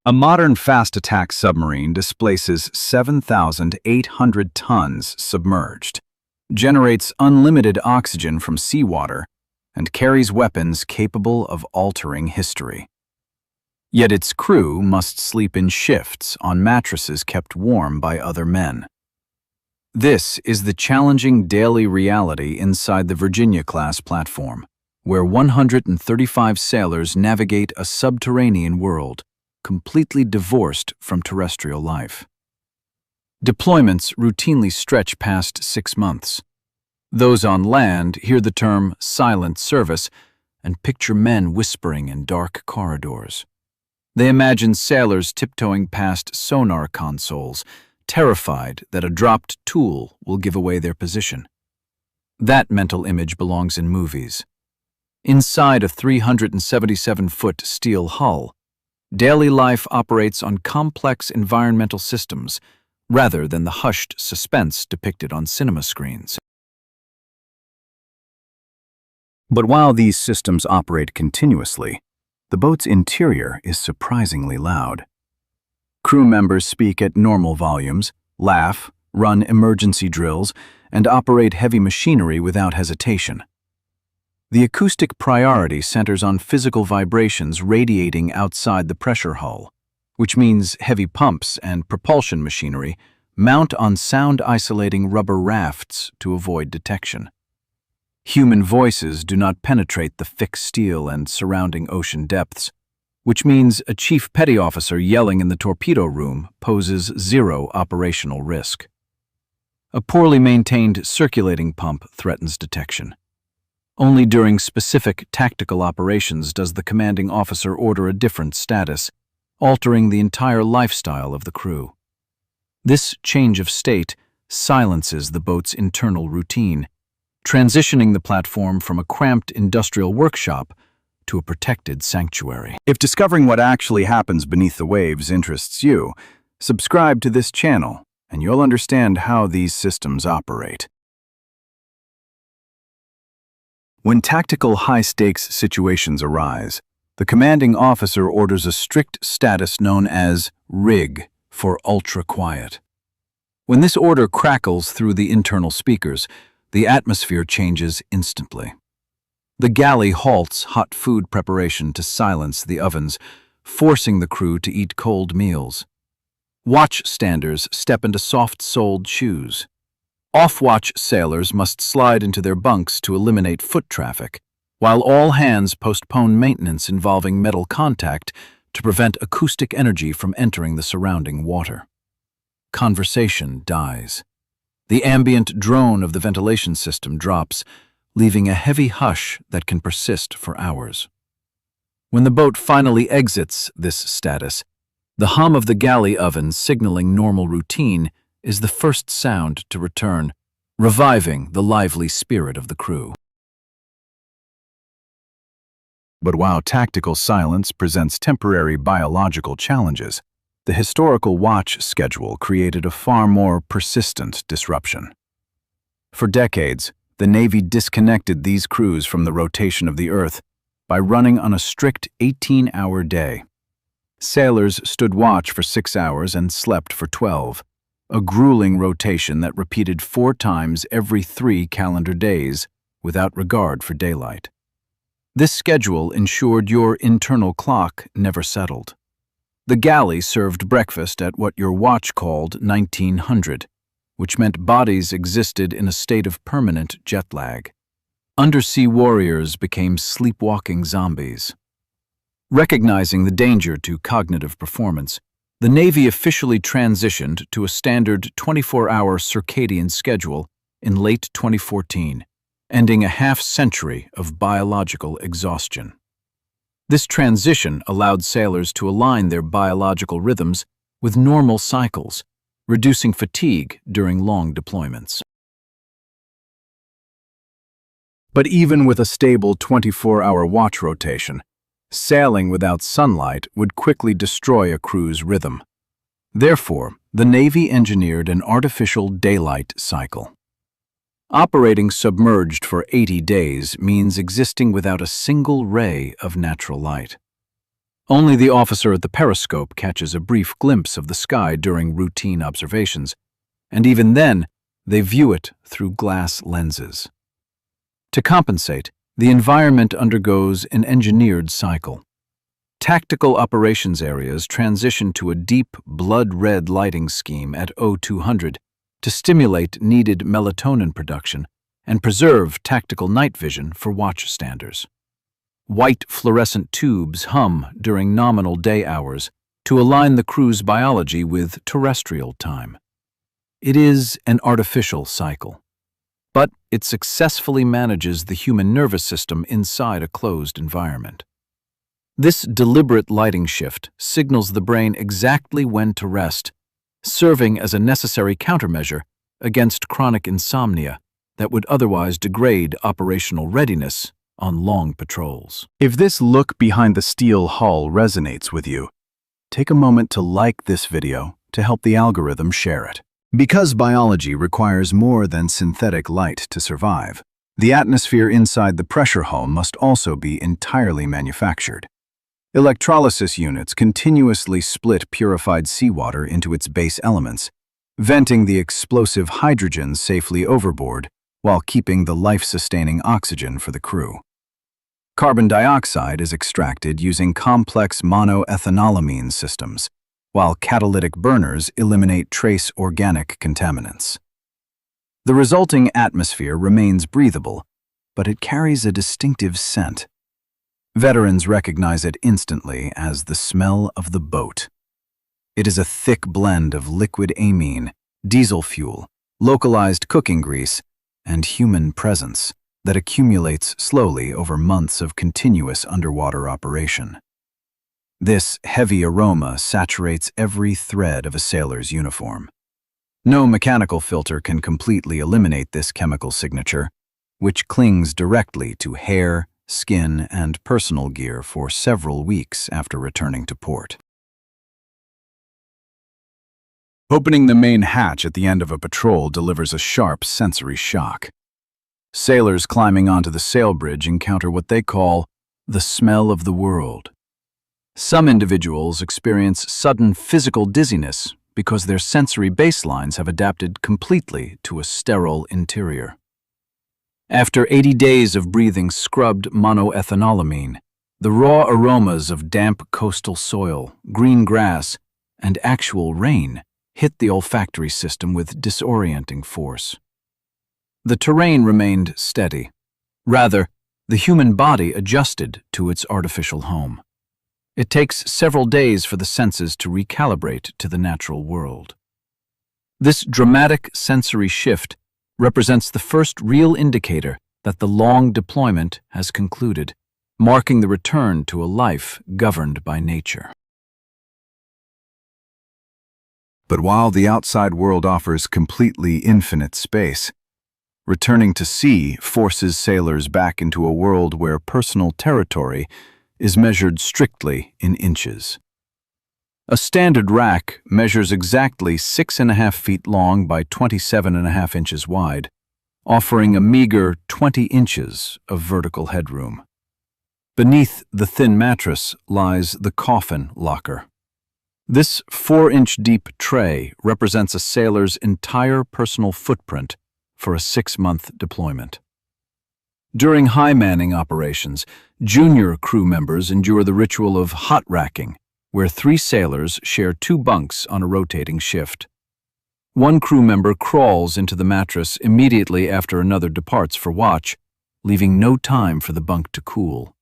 A modern fast-attack submarine displaces 7,800 tons submerged, generates unlimited oxygen from seawater, and carries weapons capable of altering history. Yet its crew must sleep in shifts on mattresses kept warm by other men. This is the challenging daily reality inside the Virginia-class platform, where 135 sailors navigate a subterranean world, completely divorced from terrestrial life. Deployments routinely stretch past 6 months. Those on land hear the term silent service and picture men whispering in dark corridors. They imagine sailors tiptoeing past sonar consoles, terrified that a dropped tool will give away their position. That mental image belongs in movies. Inside a 377-foot steel hull, daily life operates on complex environmental systems rather than the hushed suspense depicted on cinema screens. But while these systems operate continuously, the boat's interior is surprisingly loud. Crew members speak at normal volumes, laugh, run emergency drills, and operate heavy machinery without hesitation. The acoustic priority centers on physical vibrations radiating outside the pressure hull, which means heavy pumps and propulsion machinery mount on sound-isolating rubber rafts to avoid detection. Human voices do not penetrate the thick steel and surrounding ocean depths, which means a chief petty officer yelling in the torpedo room poses zero operational risk. A poorly maintained circulating pump threatens detection. Only during specific tactical operations does the commanding officer order a different status, altering the entire lifestyle of the crew. This change of state silences the boat's internal routine, transitioning the platform from a cramped industrial workshop to a protected sanctuary. If discovering what actually happens beneath the waves interests you, subscribe to this channel, and you'll understand how these systems operate. When tactical high-stakes situations arise, the commanding officer orders a strict status known as RIG for ultra-quiet. When this order crackles through the internal speakers, the atmosphere changes instantly. The galley halts hot food preparation to silence the ovens, forcing the crew to eat cold meals. Watchstanders step into soft-soled shoes. Off-watch sailors must slide into their bunks to eliminate foot traffic, while all hands postpone maintenance involving metal contact to prevent acoustic energy from entering the surrounding water. Conversation dies. The ambient drone of the ventilation system drops, leaving a heavy hush that can persist for hours. When the boat finally exits this status, the hum of the galley oven signaling normal routine is the first sound to return, reviving the lively spirit of the crew. But while tactical silence presents temporary biological challenges, the historical watch schedule created a far more persistent disruption. For decades, the Navy disconnected these crews from the rotation of the Earth by running on a strict 18-hour day. Sailors stood watch for 6 hours and slept for 12, a grueling rotation that repeated 4 times every 3 calendar days without regard for daylight. This schedule ensured your internal clock never settled. The galley served breakfast at what your watch called 1900, which meant bodies existed in a state of permanent jet lag. Undersea warriors became sleepwalking zombies. Recognizing the danger to cognitive performance, the Navy officially transitioned to a standard 24-hour circadian schedule in late 2014, ending a half-century of biological exhaustion. This transition allowed sailors to align their biological rhythms with normal cycles, reducing fatigue during long deployments. But even with a stable 24-hour watch rotation, sailing without sunlight would quickly destroy a crew's rhythm. Therefore, the Navy engineered an artificial daylight cycle. Operating submerged for 80 days means existing without a single ray of natural light. Only the officer at the periscope catches a brief glimpse of the sky during routine observations, and even then, they view it through glass lenses. To compensate, the environment undergoes an engineered cycle. Tactical operations areas transition to a deep, blood-red lighting scheme at 0200 to stimulate needed melatonin production and preserve tactical night vision for watchstanders. White fluorescent tubes hum during nominal day hours to align the crew's biology with terrestrial time. It is an artificial cycle, but it successfully manages the human nervous system inside a closed environment. This deliberate lighting shift signals the brain exactly when to rest, serving as a necessary countermeasure against chronic insomnia that would otherwise degrade operational readiness on long patrols. If this look behind the steel hull resonates with you, take a moment to like this video to help the algorithm share it. Because biology requires more than synthetic light to survive, the atmosphere inside the pressure hull must also be entirely manufactured. Electrolysis units continuously split purified seawater into its base elements, venting the explosive hydrogen safely overboard while keeping the life-sustaining oxygen for the crew. Carbon dioxide is extracted using complex monoethanolamine systems, while catalytic burners eliminate trace organic contaminants. The resulting atmosphere remains breathable, but it carries a distinctive scent. Veterans recognize it instantly as the smell of the boat. It is a thick blend of liquid amine, diesel fuel, localized cooking grease, and human presence that accumulates slowly over months of continuous underwater operation. This heavy aroma saturates every thread of a sailor's uniform. No mechanical filter can completely eliminate this chemical signature, which clings directly to hair, skin, and personal gear for several weeks after returning to port. Opening the main hatch at the end of a patrol delivers a sharp sensory shock. Sailors climbing onto the sail bridge encounter what they call the smell of the world. Some individuals experience sudden physical dizziness because their sensory baselines have adapted completely to a sterile interior. After 80 days of breathing scrubbed monoethanolamine, the raw aromas of damp coastal soil, green grass, and actual rain hit the olfactory system with disorienting force. The terrain remained steady. Rather, the human body adjusted to its artificial home. It takes several days for the senses to recalibrate to the natural world. This dramatic sensory shift represents the first real indicator that the long deployment has concluded, marking the return to a life governed by nature. But while the outside world offers completely infinite space, returning to sea forces sailors back into a world where personal territory is measured strictly in inches. A standard rack measures exactly 6.5 feet long by 27.5 inches wide, offering a meager 20 inches of vertical headroom. Beneath the thin mattress lies the coffin locker. This 4-inch deep tray represents a sailor's entire personal footprint for a 6-month deployment. During high manning operations, junior crew members endure the ritual of hot racking, where 3 sailors share 2 bunks on a rotating shift. One crew member crawls into the mattress immediately after another departs for watch, leaving no time for the bunk to cool.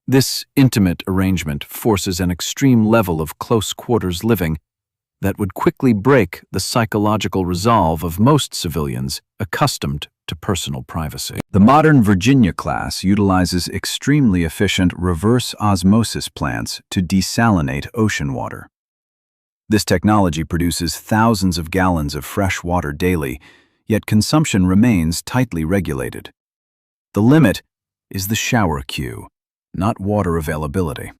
This intimate arrangement forces an extreme level of close-quarters living that would quickly break the psychological resolve of most civilians accustomed to personal privacy. The modern Virginia class utilizes extremely efficient reverse osmosis plants to desalinate ocean water. This technology produces thousands of gallons of fresh water daily, yet consumption remains tightly regulated. The limit is the shower queue, not water availability.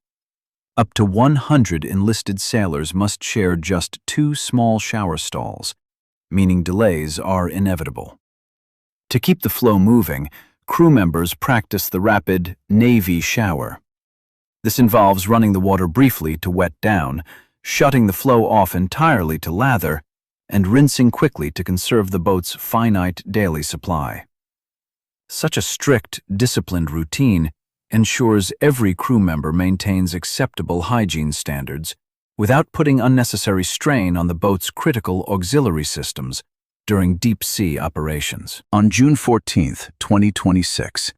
Up to 100 enlisted sailors must share just 2 small shower stalls, meaning delays are inevitable. To keep the flow moving, crew members practice the rapid Navy shower. This involves running the water briefly to wet down, shutting the flow off entirely to lather, and rinsing quickly to conserve the boat's finite daily supply. Such a strict, disciplined routine ensures every crew member maintains acceptable hygiene standards without putting unnecessary strain on the boat's critical auxiliary systems during deep-sea operations. On June 14, 2026,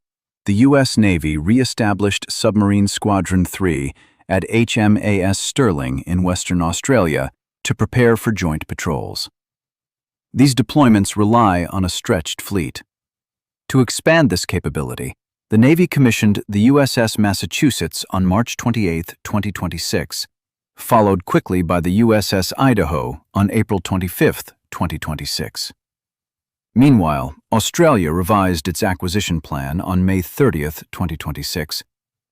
the U.S. Navy re-established Submarine Squadron 3 at HMAS Sterling in Western Australia to prepare for joint patrols. These deployments rely on a stretched fleet. To expand this capability, the Navy commissioned the USS Massachusetts on March 28, 2026, followed quickly by the USS Idaho on April 25, 2026. Meanwhile, Australia revised its acquisition plan on May 30, 2026,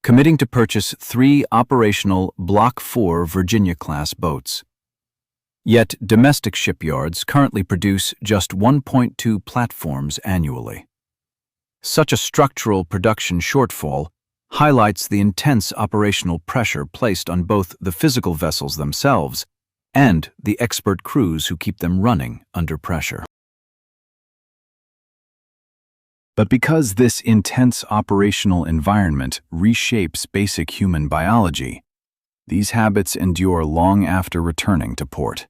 committing to purchase 3 operational Block 4 Virginia-class boats. Yet, domestic shipyards currently produce just 1.2 platforms annually. Such a structural production shortfall highlights the intense operational pressure placed on both the physical vessels themselves and the expert crews who keep them running under pressure. But because this intense operational environment reshapes basic human biology, these habits endure long after returning to port.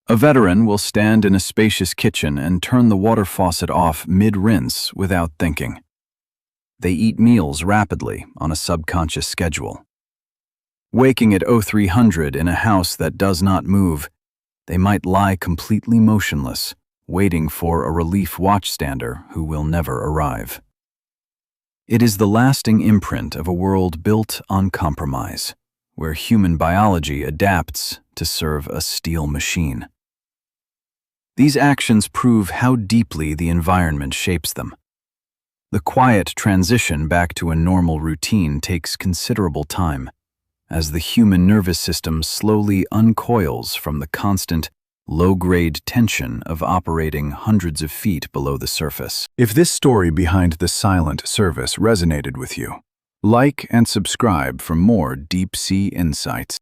A veteran will stand in a spacious kitchen and turn the water faucet off mid-rinse without thinking. They eat meals rapidly on a subconscious schedule. Waking at 0300 in a house that does not move, they might lie completely motionless, waiting for a relief watchstander who will never arrive. It is the lasting imprint of a world built on compromise, where human biology adapts to serve a steel machine. These actions prove how deeply the environment shapes them. The quiet transition back to a normal routine takes considerable time, as the human nervous system slowly uncoils from the constant, low-grade tension of operating hundreds of feet below the surface. If this story behind the silent service resonated with you, like and subscribe for more deep-sea insights.